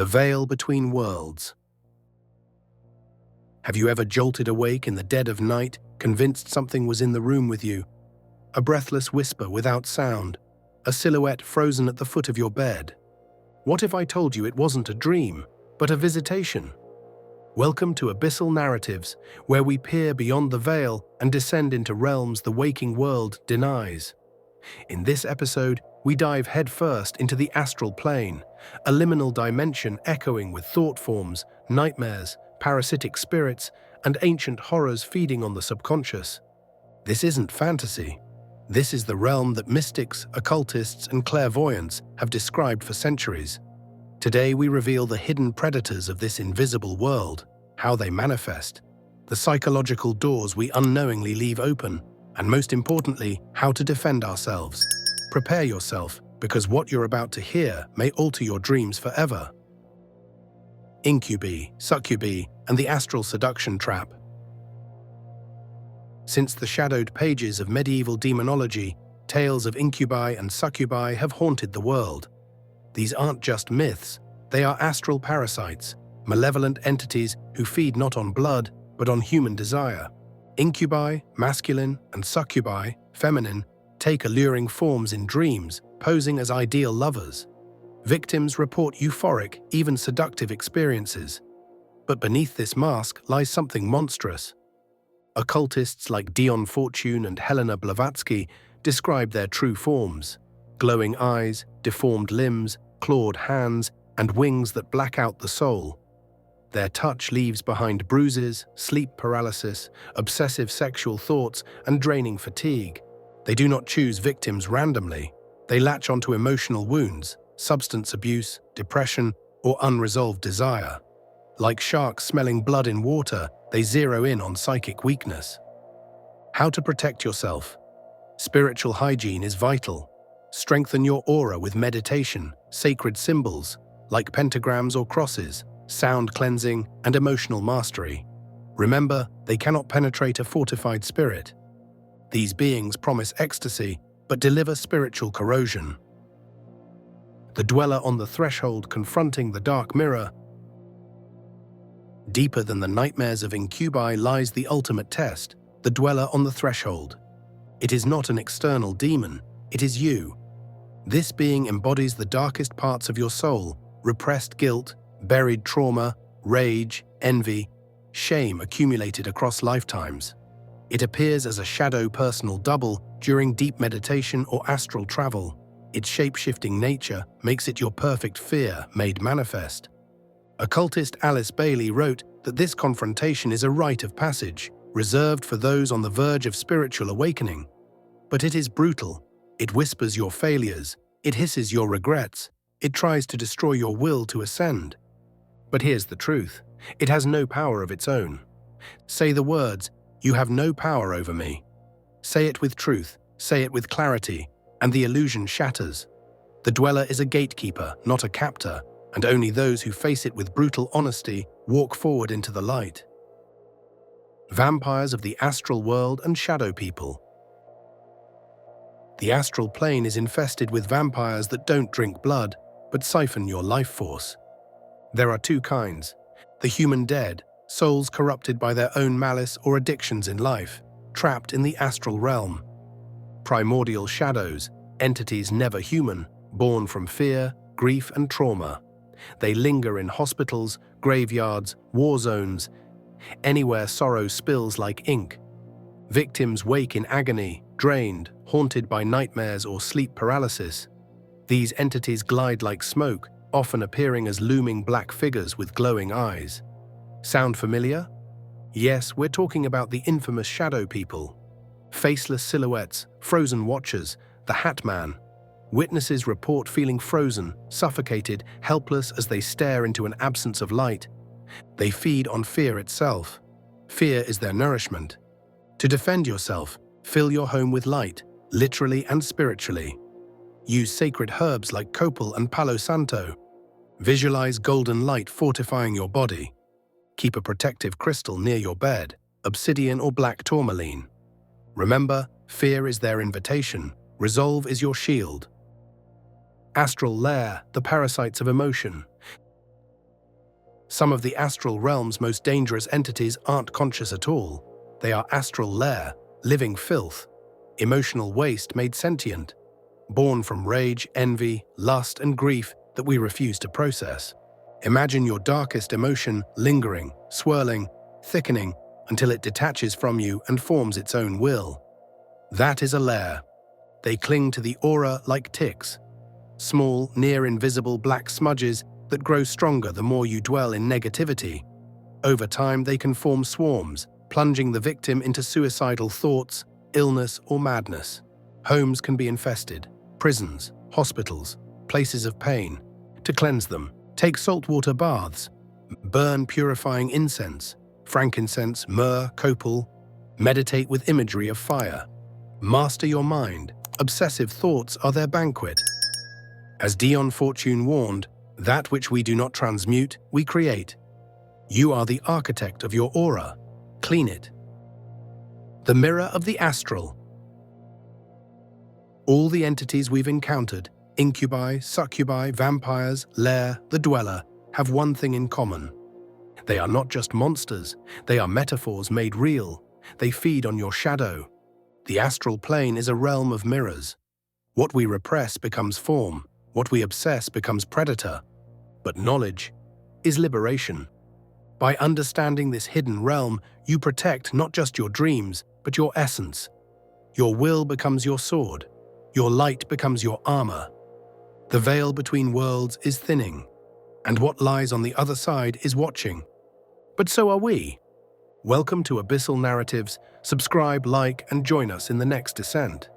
The veil between worlds. Have you ever jolted awake in the dead of night, convinced something was in the room with you? A breathless whisper without sound, a silhouette frozen at the foot of your bed. What if I told you it wasn't a dream, but a visitation? Welcome to Abyssal Narratives, where we peer beyond the veil and descend into realms the waking world denies. In this episode, we dive headfirst into the astral plane, a liminal dimension echoing with thought forms, nightmares, parasitic spirits, and ancient horrors feeding on the subconscious. This isn't fantasy. This is the realm that mystics, occultists, and clairvoyants have described for centuries. Today we reveal the hidden predators of this invisible world, how they manifest, the psychological doors we unknowingly leave open, and most importantly, how to defend ourselves. Prepare yourself, because what you're about to hear may alter your dreams forever. Incubi, Succubi, and the Astral Seduction Trap. Since the shadowed pages of medieval demonology, tales of incubi and succubi have haunted the world. These aren't just myths, they are astral parasites, malevolent entities who feed not on blood, but on human desire. Incubi, masculine, and succubi, feminine, take alluring forms in dreams, posing as ideal lovers. Victims report euphoric, even seductive experiences. But beneath this mask lies something monstrous. Occultists like Dion Fortune and Helena Blavatsky describe their true forms: glowing eyes, deformed limbs, clawed hands, and wings that black out the soul. Their touch leaves behind bruises, sleep paralysis, obsessive sexual thoughts, and draining fatigue. They do not choose victims randomly. They latch onto emotional wounds, substance abuse, depression, or unresolved desire. Like sharks smelling blood in water, they zero in on psychic weakness. How to protect yourself? Spiritual hygiene is vital. Strengthen your aura with meditation, sacred symbols, like pentagrams or crosses, sound cleansing, and emotional mastery. Remember, they cannot penetrate a fortified spirit. These beings promise ecstasy, but deliver spiritual corrosion. The dweller on the threshold confronting the dark mirror. Deeper than the nightmares of incubi lies the ultimate test, the dweller on the threshold. It is not an external demon, it is you. This being embodies the darkest parts of your soul: repressed guilt, buried trauma, rage, envy, shame accumulated across lifetimes. It appears as a shadow personal double during deep meditation or astral travel. Its shape-shifting nature makes it your perfect fear made manifest. Occultist Alice Bailey wrote that this confrontation is a rite of passage, reserved for those on the verge of spiritual awakening. But it is brutal. It whispers your failures. It hisses your regrets. It tries to destroy your will to ascend. But here's the truth. It has no power of its own. Say the words, "You have no power over me." Say it with truth. Say it with clarity, and the illusion shatters. The dweller is a gatekeeper, not a captor, and only those who face it with brutal honesty walk forward into the light. Vampires of the astral world and shadow people. The astral plane is infested with vampires that don't drink blood, but siphon your life force. There are two kinds: the human dead, souls corrupted by their own malice or addictions in life, trapped in the astral realm. Primordial shadows, entities never human, born from fear, grief, and trauma. They linger in hospitals, graveyards, war zones, anywhere sorrow spills like ink. Victims wake in agony, drained, haunted by nightmares or sleep paralysis. These entities glide like smoke, often appearing as looming black figures with glowing eyes. Sound familiar? Yes, we're talking about the infamous shadow people. Faceless silhouettes, frozen watchers, the Hat Man. Witnesses report feeling frozen, suffocated, helpless as they stare into an absence of light. They feed on fear itself. Fear is their nourishment. To defend yourself, fill your home with light, literally and spiritually. Use sacred herbs like copal and palo santo. Visualize golden light fortifying your body. Keep a protective crystal near your bed, obsidian or black tourmaline. Remember, fear is their invitation, resolve is your shield. Astral Lare, the parasites of emotion. Some of the astral realm's most dangerous entities aren't conscious at all. They are astral Lare, living filth, emotional waste made sentient, born from rage, envy, lust, and grief that we refuse to process. Imagine your darkest emotion lingering, swirling, thickening, until it detaches from you and forms its own will. That is a Lare. They cling to the aura like ticks, small, near-invisible black smudges that grow stronger the more you dwell in negativity. Over time, they can form swarms, plunging the victim into suicidal thoughts, illness, or madness. Homes can be infested, prisons, hospitals, places of pain. To cleanse them, take saltwater baths, burn purifying incense, frankincense, myrrh, copal, meditate with imagery of fire. Master your mind. Obsessive thoughts are their banquet. As Dion Fortune warned, that which we do not transmute, we create. You are the architect of your aura. Clean it. The mirror of the astral. All the entities we've encountered, incubi, succubi, vampires, Lare, the Dweller, have one thing in common. They are not just monsters, they are metaphors made real. They feed on your shadow. The astral plane is a realm of mirrors. What we repress becomes form, what we obsess becomes predator. But knowledge is liberation. By understanding this hidden realm, you protect not just your dreams, but your essence. Your will becomes your sword. Your light becomes your armor. The veil between worlds is thinning, and what lies on the other side is watching. But so are we. Welcome to Abyssal Narratives. Subscribe, like, and join us in the next descent.